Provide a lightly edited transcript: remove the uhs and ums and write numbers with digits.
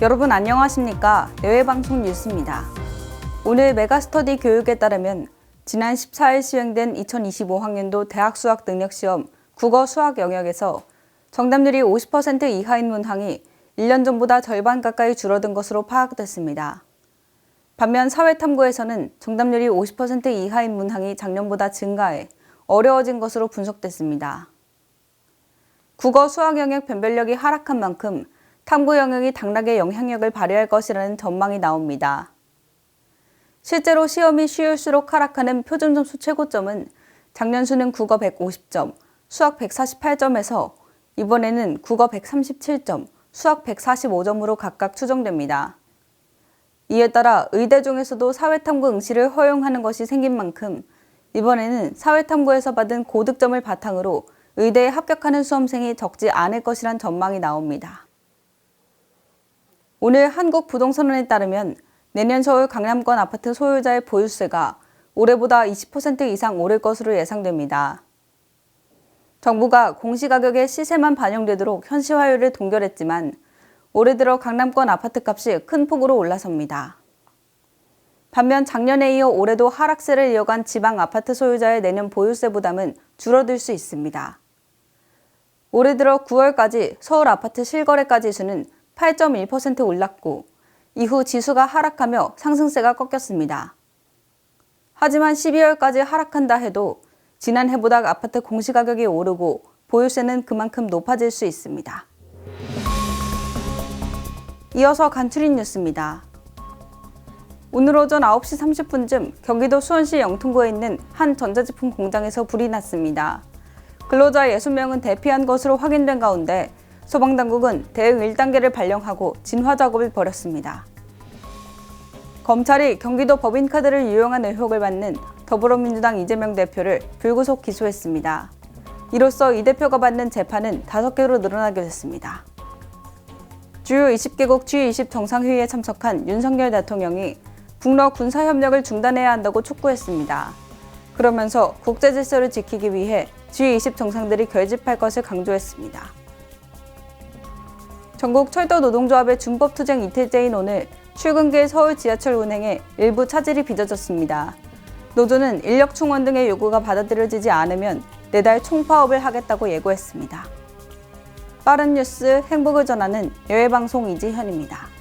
여러분 안녕하십니까? 내외방송 뉴스입니다. 오늘 메가스터디 교육에 따르면 지난 14일 시행된 2025학년도 대학 수학 능력 시험 국어 수학 영역에서 정답률이 50% 이하인 문항이 1년 전보다 절반 가까이 줄어든 것으로 파악됐습니다. 반면 사회탐구에서는 정답률이 50% 이하인 문항이 작년보다 증가해 어려워진 것으로 분석됐습니다. 국어 수학 영역 변별력이 하락한 만큼 탐구 영역이 당락의 영향력을 발휘할 것이라는 전망이 나옵니다. 실제로 시험이 쉬울수록 하락하는 표준점수 최고점은 작년 수능 국어 150점, 수학 148점에서 이번에는 국어 137점, 수학 145점으로 각각 추정됩니다. 이에 따라 의대 중에서도 사회탐구 응시를 허용하는 것이 생긴 만큼 이번에는 사회탐구에서 받은 고득점을 바탕으로 의대에 합격하는 수험생이 적지 않을 것이란 전망이 나옵니다. 오늘 한국부동산원에 따르면 내년 서울 강남권 아파트 소유자의 보유세가 올해보다 20% 이상 오를 것으로 예상됩니다. 정부가 공시가격의 시세만 반영되도록 현시화율을 동결했지만 올해 들어 강남권 아파트값이 큰 폭으로 올라섭니다. 반면 작년에 이어 올해도 하락세를 이어간 지방 아파트 소유자의 내년 보유세 부담은 줄어들 수 있습니다. 올해 들어 9월까지 서울 아파트 실거래가 지수는 8.1% 올랐고 이후 지수가 하락하며 상승세가 꺾였습니다. 하지만 12월까지 하락한다 해도 지난해보다 아파트 공시가격이 오르고 보유세는 그만큼 높아질 수 있습니다. 이어서 간추린 뉴스입니다. 오늘 오전 9시 30분쯤 경기도 수원시 영통구에 있는 한 전자제품 공장에서 불이 났습니다. 근로자 60명은 대피한 것으로 확인된 가운데 소방당국은 대응 1단계를 발령하고 진화 작업을 벌였습니다. 검찰이 경기도 법인카드를 유용한 의혹을 받는 더불어민주당 이재명 대표를 불구속 기소했습니다. 이로써 이 대표가 받는 재판은 5개로 늘어나게 됐습니다. 주요 20개국 G20 정상회의에 참석한 윤석열 대통령이 북러 군사협력을 중단해야 한다고 촉구했습니다. 그러면서 국제질서를 지키기 위해 G20 정상들이 결집할 것을 강조했습니다. 전국 철도 노동조합의 준법투쟁 이틀째인 오늘 출근길 서울 지하철 운행에 일부 차질이 빚어졌습니다. 노조는 인력 충원 등의 요구가 받아들여지지 않으면 내달 총파업을 하겠다고 예고했습니다. 빠른 뉴스 행복을 전하는 내외방송 이지현입니다.